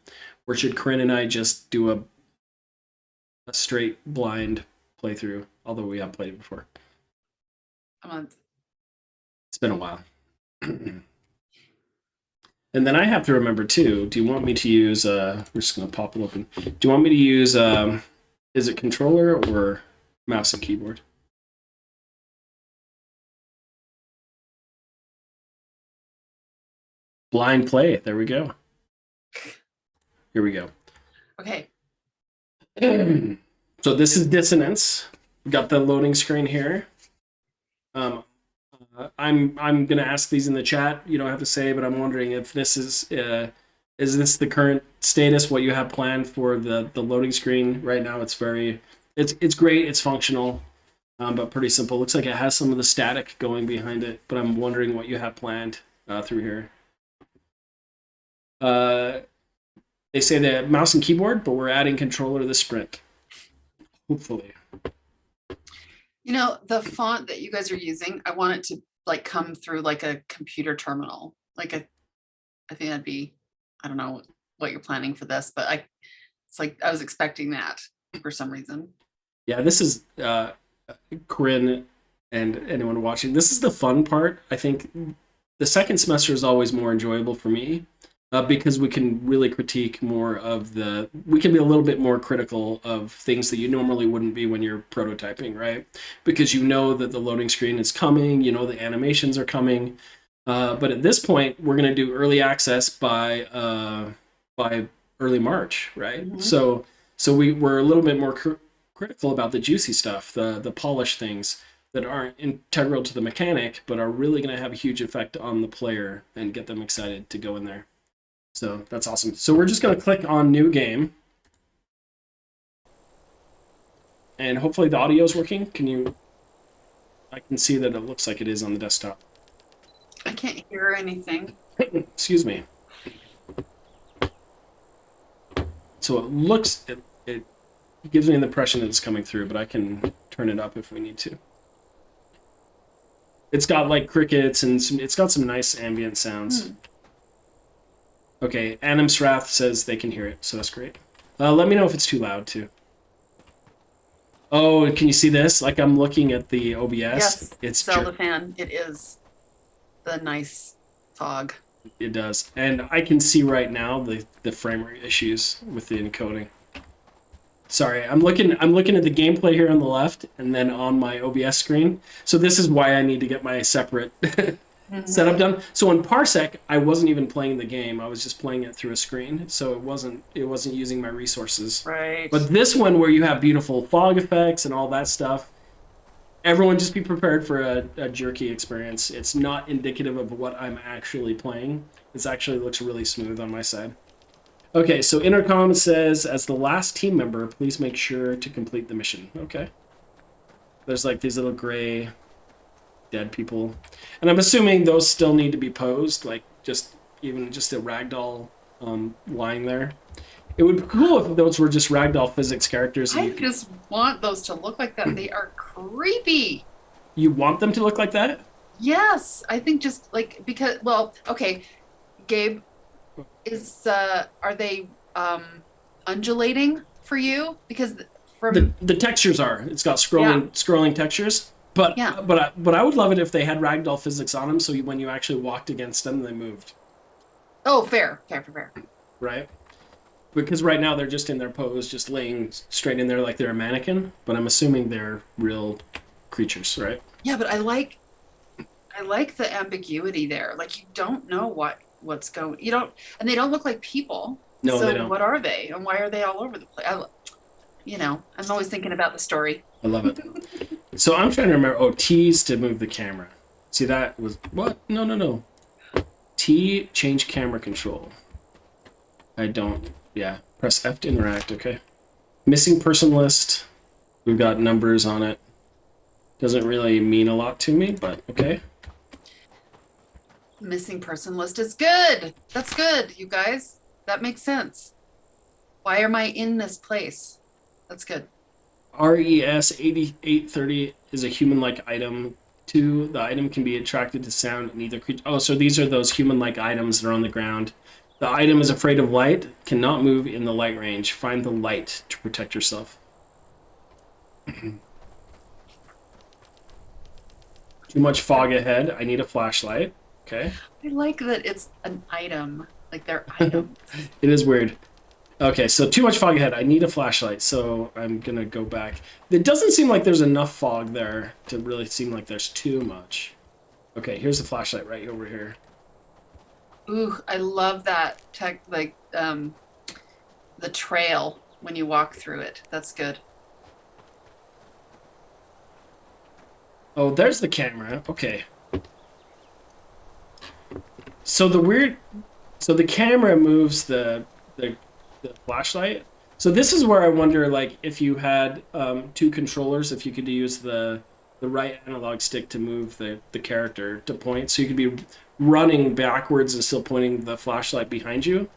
Or should Corinne and I just do a straight blind playthrough, although we have played it before? It's been a while. And then I have to remember too, do you want me to use, we're just going to pop it open. Do you want me to use Is it controller or mouse and keyboard? Blind play. There we go. Here we go. Okay. So this is Dissonance. We got the loading screen here. I'm gonna ask these in the chat. You don't have to say, but I'm wondering if this is this the current status? What you have planned for the loading screen right now? It's great. It's functional, but pretty simple. Looks like it has some of the static going behind it, but I'm wondering what you have planned through here. They say the mouse and keyboard, but we're adding controller to the sprint. Hopefully. You know, the font that you guys are using, I want it to like come through like a computer terminal. I think that'd be, I don't know what you're planning for this, but it's like I was expecting that for some reason. Yeah, this is Corinne and anyone watching. This is the fun part. I think the second semester is always more enjoyable for me. Because we can really critique more of we can be a little bit more critical of things that you normally wouldn't be when you're prototyping, right? Because you know that the loading screen is coming, you know the animations are coming. But at this point, we're going to do early access by early March, right? Mm-hmm. So we're a little bit more critical about the juicy stuff, the polished things that aren't integral to the mechanic, but are really going to have a huge effect on the player and get them excited to go in there. So that's awesome. So we're just going to click on new game. And hopefully the audio is working. I can see that it looks like it is on the desktop. I can't hear anything. Excuse me. So it gives me the impression that it's coming through, but I can turn it up if we need to. It's got like crickets and it's got some nice ambient sounds. Okay, Anim Srath says they can hear it, so that's great. Let me know if it's too loud, too. Oh, can you see this? Like, I'm looking at the OBS. Yes, it's Zelda fan. It is the nice fog. It does. And I can see right now the frame rate issues with the encoding. Sorry, I'm looking at the gameplay here on the left, and then on my OBS screen. So this is why I need to get my separate... setup done. So in Parsec, I wasn't even playing the game. I was just playing it through a screen. So it wasn't using my resources. Right. But this one where you have beautiful fog effects and all that stuff, everyone just be prepared for a jerky experience. It's not indicative of what I'm actually playing. It actually looks really smooth on my side. Okay, so Intercom says, as the last team member, please make sure to complete the mission. Okay. There's like these little gray dead people, and I'm assuming those still need to be posed, like just a ragdoll lying there. It would be cool if those were just ragdoll physics characters. I just want those to look like that. They are creepy. You want them to look like that? Yes, I think just like because okay, Gabe, are they undulating for you? Because from the textures are. It's got scrolling textures. But yeah. but I would love it if they had ragdoll physics on them, so when you actually walked against them, they moved. Oh, fair. Right? Because right now they're just in their pose, just laying straight in there like they're a mannequin. But I'm assuming they're real creatures, right? Yeah, but I like the ambiguity there. Like you don't know what's going. You don't, and they don't look like people. No, so they don't. What are they, and why are they all over the place? I'm always thinking about the story. I love it. So I'm trying to remember. Oh, T's to move the camera. See, that was what? No. T, change camera control. I don't. Yeah, press F to interact. Okay. Missing person list. We've got numbers on it. Doesn't really mean a lot to me, but okay. Missing person list is good. That's good, you guys. That makes sense. Why am I in this place? That's good. RES 8830 is a human-like item. 2, the item can be attracted to sound in either creature. Oh, so these are those human-like items that are on the ground. The item is afraid of light, cannot move in the light range. Find the light to protect yourself. Too much fog ahead. I need a flashlight. Okay. I like that it's an item. Like they're items. It is weird. Okay, so too much fog ahead. I need a flashlight, so I'm gonna go back. It doesn't seem like there's enough fog there to really seem like there's too much. Okay, here's the flashlight right over here. Ooh, I love that the trail when you walk through it. That's good. Oh, there's the camera. Okay. So the camera moves the flashlight. So this is where I wonder, like, if you had two controllers, if you could use the right analog stick to move the character to point, so you could be running backwards and still pointing the flashlight behind you.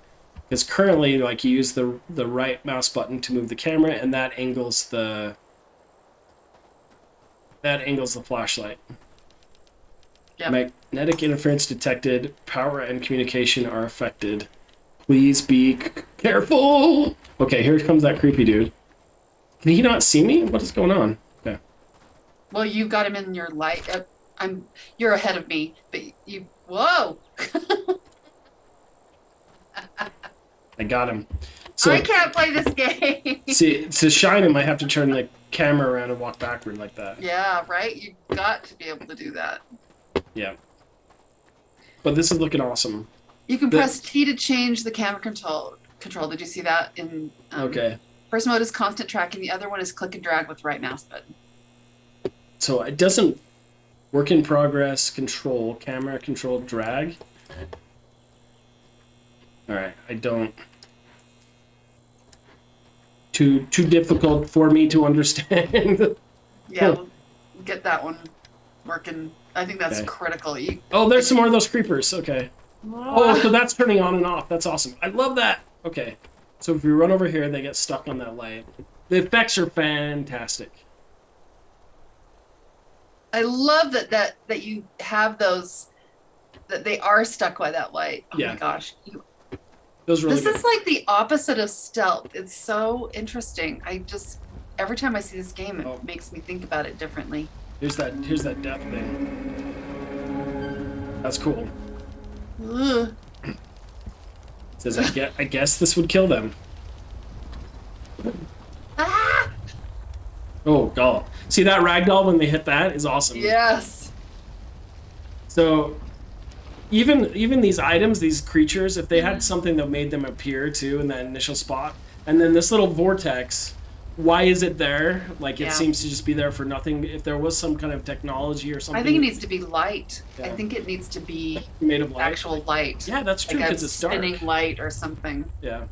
Because currently, like, you use the right mouse button to move the camera, and that angles the flashlight. Yep. Magnetic interference detected. Power and communication are affected. Please be careful. Okay, here comes that creepy dude. Can he not see me? What is going on? Okay. Well, you got him in your light. You're ahead of me, but you. Whoa! I got him. So I can't play this game. see, to shine him, I have to turn the camera around and walk backward like that. Yeah, right. You got to be able to do that. Yeah. But this is looking awesome. You can press T to change the camera control. Did you see that in? Okay. First mode is constant tracking. The other one is click and drag with right mouse button. So it doesn't work in progress, control, camera control, drag. All right, I don't. Too difficult for me to understand. Yeah, we'll get that one working. I think that's critical. Oh, there's some more of those creepers. Okay. Oh, so that's turning on and off. That's awesome. I love that. Okay. So if we run over here, they get stuck on that light. The effects are fantastic. I love that you have those, that they are stuck by that light. Oh my gosh. Those really This is like the opposite of stealth. It's so interesting. Every time I see this game, it makes me think about it differently. Here's that death thing. That's cool. Ugh. It says, I guess this would kill them. Ah! Oh, God. See that ragdoll when they hit that is awesome. Yes. So even these items, these creatures, if they had something that made them appear too in that initial spot, and then this little vortex, why is it there? Like, it seems to just be there for nothing. If there was some kind of technology or something, I think it needs to be light. Yeah. I think it needs to be made of light. Actual light. Yeah, that's true, like because it's dark. Spinning light or something. Yeah,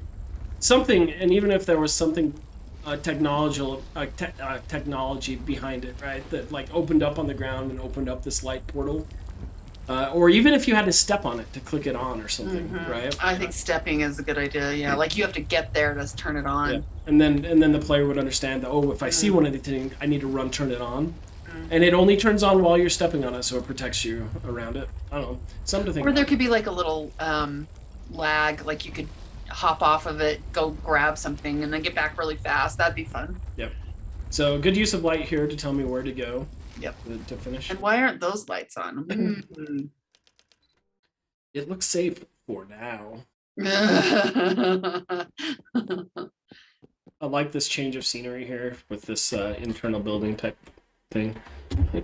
something, and even if there was something technology behind it, right? That like opened up on the ground and opened up this light portal. Or even if you had to step on it to click it on or something, right? I think stepping is a good idea. Yeah, like you have to get there to turn it on. Yeah. And then the player would understand that, oh, if I see one of the things, I need to turn it on. And it only turns on while you're stepping on it, so it protects you around it. I don't know, something to think. Or about. there could be like a little lag, like you could hop off of it, go grab something, and then get back really fast. That'd be fun. Yep. So good use of light here to tell me where to go. Yep. To finish. And why aren't those lights on? It looks safe for now. I like this change of scenery here with this internal building type thing.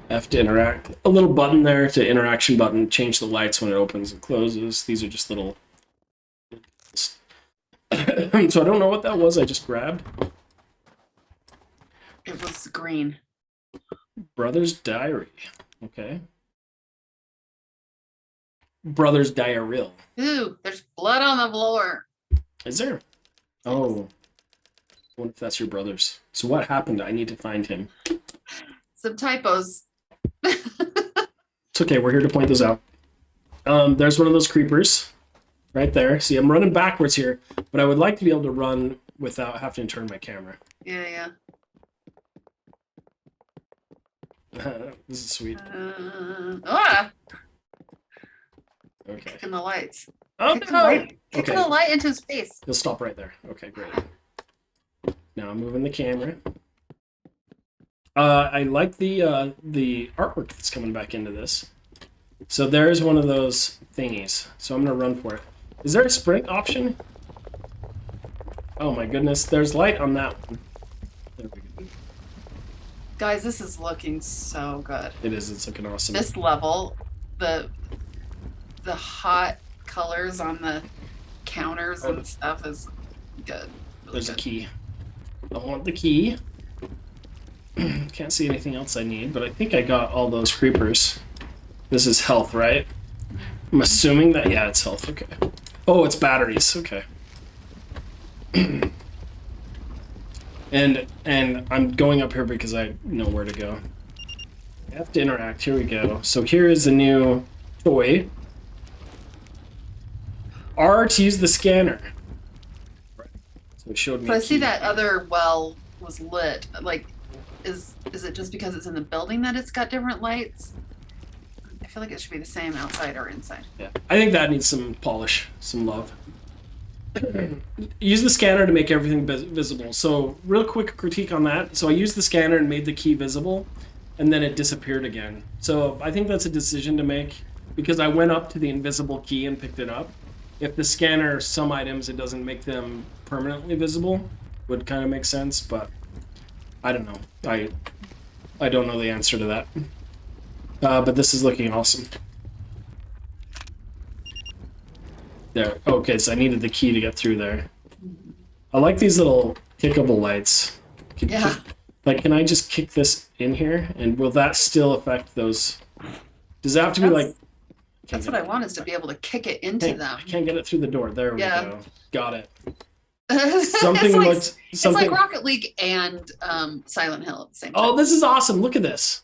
F to interact. A little button there to interaction button. Change the lights when it opens and closes. These are just little. So I don't know what that was. I just grabbed. It was green. Brother's Diary. Okay. Brother's Diarrhea. Ooh, there's blood on the floor. Is there? Oh. I wonder if that's your brother's. So what happened? I need to find him. Some typos. It's okay. We're here to point those out. There's one of those creepers right there. See, I'm running backwards here, but I would like to be able to run without having to turn my camera. Yeah. This is sweet. Okay. Kicking the lights. Oh, Kicking no! Kicking the light into his face. He'll stop right there. Okay, great. Now I'm moving the camera. I like the artwork that's coming back into this. So there's one of those thingies. So I'm gonna run for it. Is there a sprint option? Oh my goodness, there's light on that one. There we go. Guys, this is looking so good. It is. It's looking awesome. This level, the hot colors on the counters and stuff is good. Really There's good. a key. I want the key. Can't see anything else I need, but I think I got all those creepers. This is health, right? I'm assuming that, yeah, it's health. Okay. Oh, it's batteries. Okay. And I'm going up here because I know where to go. I have to interact. Here we go. So here is a new toy. R to use the scanner. So it showed me. So a I see key. that other well was lit. Like, is it just because it's in the building that it's got different lights? I feel like it should be the same outside or inside. Yeah, I think that needs some polish, some love. Use the scanner to make everything visible. So real quick critique on that. So I used the scanner and made the key visible, and then it disappeared again. So I think that's a decision to make because I went up to the invisible key and picked it up. If the scanner, some items, it doesn't make them permanently visible, would kind of make sense, but I don't know. I don't know the answer to that. But this is looking awesome. There. Okay, so I needed the key to get through there. I like these little kickable lights. Yeah. Like, can I just kick this in here? And will that still affect those? Does that have to be like... That's what I want, is to be able to kick it into them. I can't get it through the door. There we Yeah. go. Got it. Something Something like, looks... It's Something... like Rocket League and Silent Hill at the same time. Oh, this is awesome. Look at this.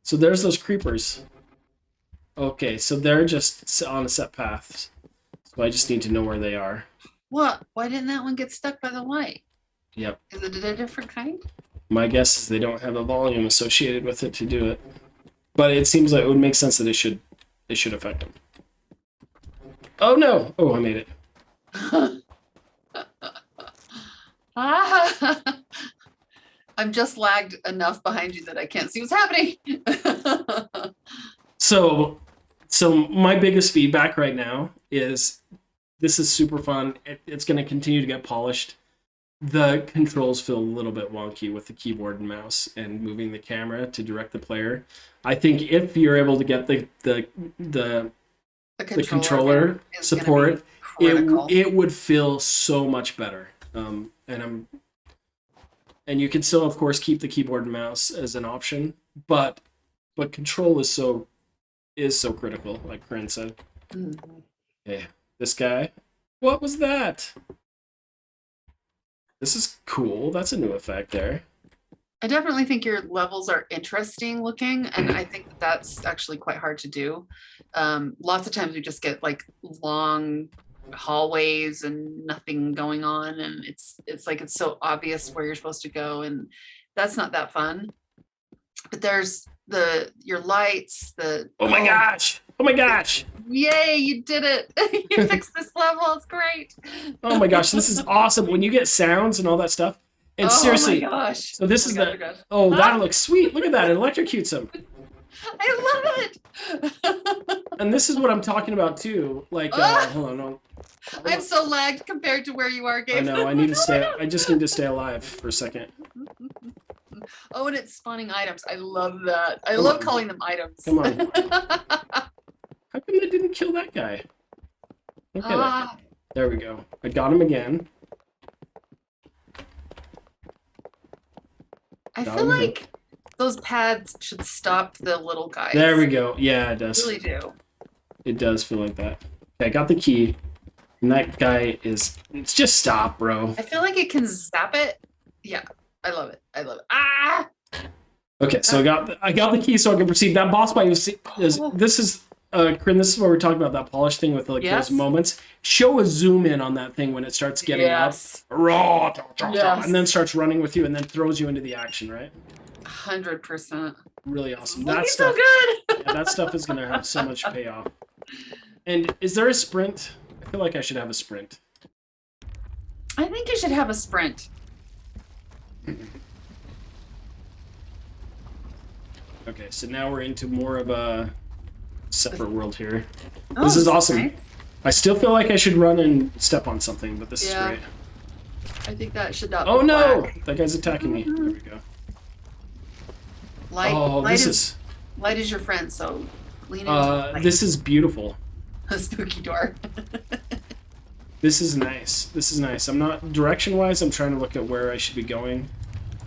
So there's those creepers. Okay, so they're just on a set path. So I just need to know where they are. What? Why didn't that one get stuck by the light? Yep. Is it a different kind? My guess is they don't have a volume associated with it to do it. But it seems like it would make sense that it should affect them. Oh no! Oh, I made it. I'm just lagged enough behind you that I can't see what's happening. So my biggest feedback right now is this is super fun. It's going to continue to get polished. The controls feel a little bit wonky with the keyboard and mouse and moving the camera to direct the player. I think if you're able to get the controller is support, gonna be critical. it would feel so much better. And you can still, of course, keep the keyboard and mouse as an option, but control is so critical, like Corinne said. Mhm. Okay, this guy. What was that? This is cool. That's a new effect there. I definitely think your levels are interesting looking, and I think that's actually quite hard to do. Lots of times we just get like long hallways and nothing going on, and it's like it's so obvious where you're supposed to go, and that's not that fun. But there's your lights, Oh my gosh! Oh my gosh! Yay, you did it. You fixed this level. It's great. Oh my gosh, this is awesome. When you get sounds and all that stuff. And oh seriously, my gosh. so this Oh is my the gosh. oh, that looks sweet. Look at that. It electrocutes him. I love it. And this is what I'm talking about too. Like hold on, no. I'm so lagged compared to where you are, Gabe. I know, I need to stay I just need to stay alive for a second. Oh, and it's spawning items. I love that. I Come love on. calling them items. Come on. How come they didn't kill that guy? Look at it. There we go. I got him again. I Got feel him again. like those pads should stop the little guys. There we go. Yeah, it I does. really do. It does feel like that. Okay, I got the key. And that guy is... It's just stop, bro. I feel like it can zap it. Yeah, I love it. I love it. Ah! Okay, so I got the key so I can proceed. That boss fight is this is Corinne, this is where we're talking about that polish thing with like Yes. those moments. Show a zoom in on that thing when it starts getting Yes. up. Raw, Yes. and then starts running with you and then throws you into the action, right? 100%. Really awesome. Looking That so stuff, good. yeah, that stuff is gonna have so much payoff. And is there a sprint? I feel like I should have a sprint. I think you should have a sprint. Okay, so now we're into more of a separate world here. Oh, This is awesome. right. I still feel like I should run and step on something, but this Yeah. is great. I think that should not Oh be no! black. That guy's attacking me. There we go. Light, Oh, light this is, is light is your friend, so lean into light. this is beautiful. A spooky door. This is nice. This is nice. I'm not direction-wise. I'm trying to look at where I should be going,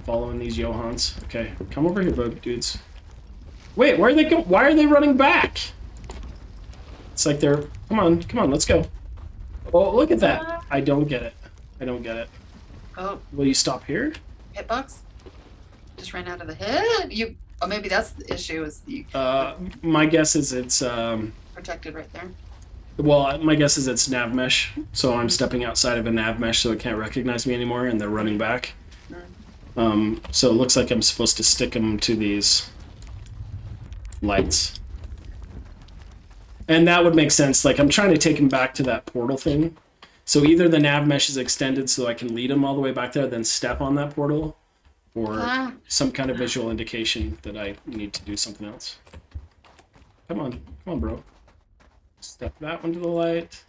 following these Johans. Okay, come over here, bud, dudes. Wait, where are they go? Why are they running back? It's like they're. Come on, let's go. Oh, look at that. I don't get it. I don't get it. Oh, Will you stop here? hitbox? Just ran out of the hit? You. Oh, maybe that's the issue, is the My guess is it's protected right there. well, my guess is it's nav mesh. So I'm stepping outside of a nav mesh, so it can't recognize me anymore, and they're running back. So it looks like I'm supposed to stick them to these lights, and that would make sense. Like I'm trying to take them back to that portal thing. So either the nav mesh is extended so I can lead them all the way back there, then step on that portal, or some kind of visual indication that I need to do something else. Come on, bro. Step that one to the light.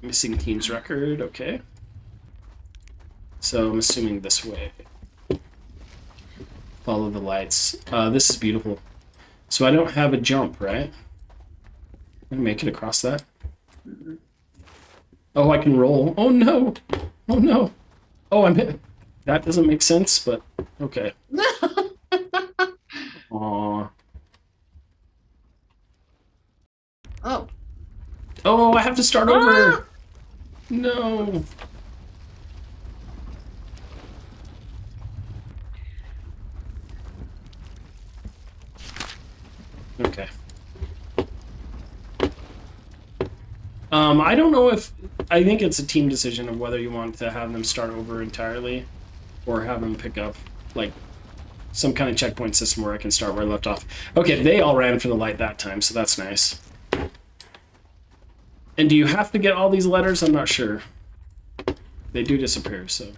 Missing team's record, okay. So I'm assuming this way. Follow the lights. This is beautiful. So I don't have a jump, right? Can I make it across that? Oh, I can roll. Oh no! Oh no! Oh, I'm hit. That doesn't make sense, but okay. Aww. Oh. Oh, I have to start over! No! Okay. I don't know if... I think it's a team decision of whether you want to have them start over entirely or have them pick up, like, some kind of checkpoint system where I can start where I left off. Okay, they all ran for the light that time, so that's nice. And do you have to get all these letters? I'm not sure. They do disappear, so...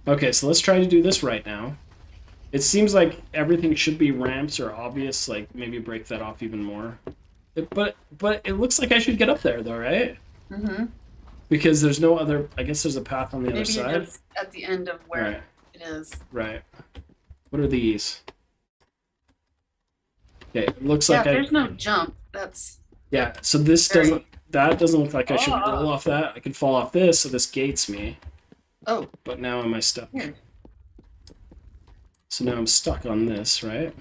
Okay, so let's try to do this right now. It seems like everything should be ramps or obvious, like maybe break that off even more. But it looks like I should get up there though, right? Mm-hmm. Because there's no other, I guess there's a path on the other Maybe side. it is at the end of where Right. it is. Right. What are these? Okay, it looks Yeah, like there's no jump. That's Yeah, so this Very- doesn't, that doesn't look like I should Oh. roll off that. I could fall off this, so this gates me. oh, But now am I stuck? Weird. So now I'm stuck on this, right?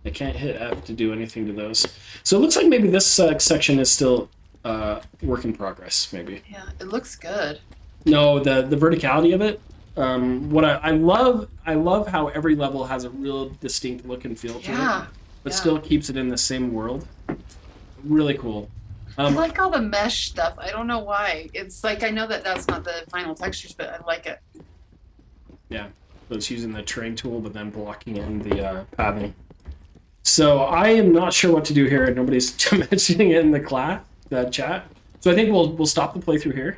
I can't hit F to do anything to those. So it looks like maybe this section is still work in progress, maybe. yeah, it looks good. No, the verticality of it. What I love how every level has a real distinct look and feel to Yeah. it, but yeah. still keeps it in the same world. Really cool. I like all the mesh stuff. I don't know why. It's like I know that that's not the final textures, but I like it. Yeah, so it's using the terrain tool, but then blocking in the pathing. So I am not sure what to do here. Nobody's mentioning it in the chat. So I think we'll stop the playthrough here.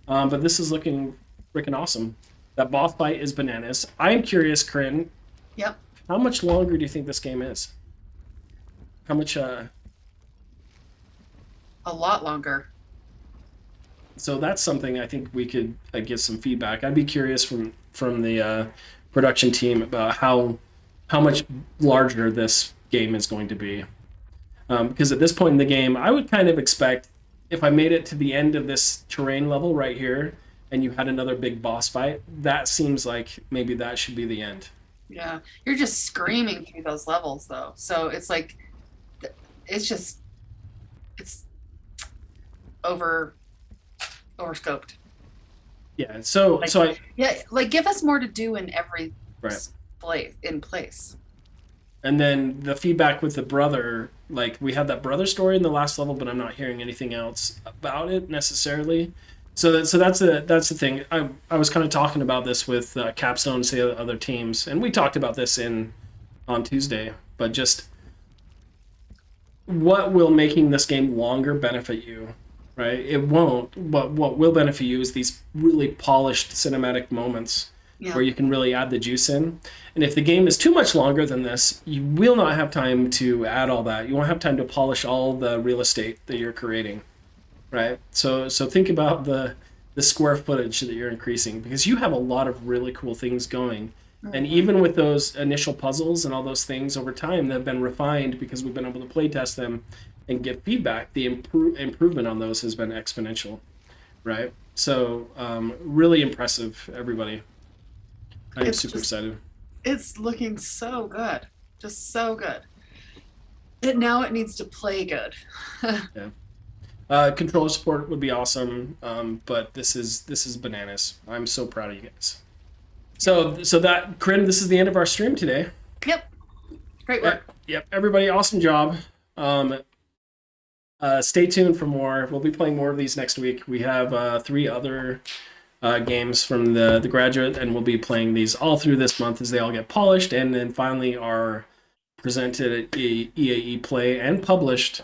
But this is looking freaking awesome. That boss fight is bananas. I am curious, Corinne. Yep. How much longer do you think this game is? How much? A lot longer. So that's something I think we could give some feedback. I'd be curious from the production team about how much larger this game is going to be. Because at this point in the game, I would kind of expect if I made it to the end of this terrain level right here, and you had another big boss fight, that seems like maybe that should be the end. Yeah, you're just screaming through those levels though. So it's like, it's overscoped. Yeah. So Like- so I Yeah, like give us more to do in every Right. place. And then the feedback with the brother, like we had that brother story in the last level, but I'm not hearing anything else about it necessarily. So that's the thing. I was kind of talking about this with Capstone and the other teams, and we talked about this on Tuesday. But just what will making this game longer benefit you, right? It won't. But what will benefit you is these really polished cinematic moments Yeah. where you can really add the juice in. And if the game is too much longer than this, you will not have time to add all that. You won't have time to polish all the real estate that you're creating, right? So think about the square footage that you're increasing, because you have a lot of really cool things going. And even with those initial puzzles and all those things over time that have been refined because we've been able to play test them and get feedback, the improvement on those has been exponential, right? So really impressive, everybody. I'm super excited. It's looking so good, just so good. Now it needs to play good. Yeah. Controller support would be awesome, but this is bananas. I'm so proud of you guys. So that, Corinne, this is the end of our stream today. Yep. Great work. Yep. Everybody, awesome job. Stay tuned for more. We'll be playing more of these next week. We have 3 other games from the graduate, and we'll be playing these all through this month as they all get polished, and then finally are presented at EAE Play and published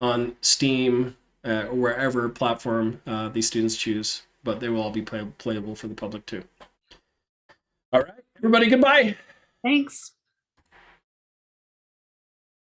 on Steam or wherever platform these students choose. But they will all be playable for the public too. All right, everybody, goodbye. Thanks.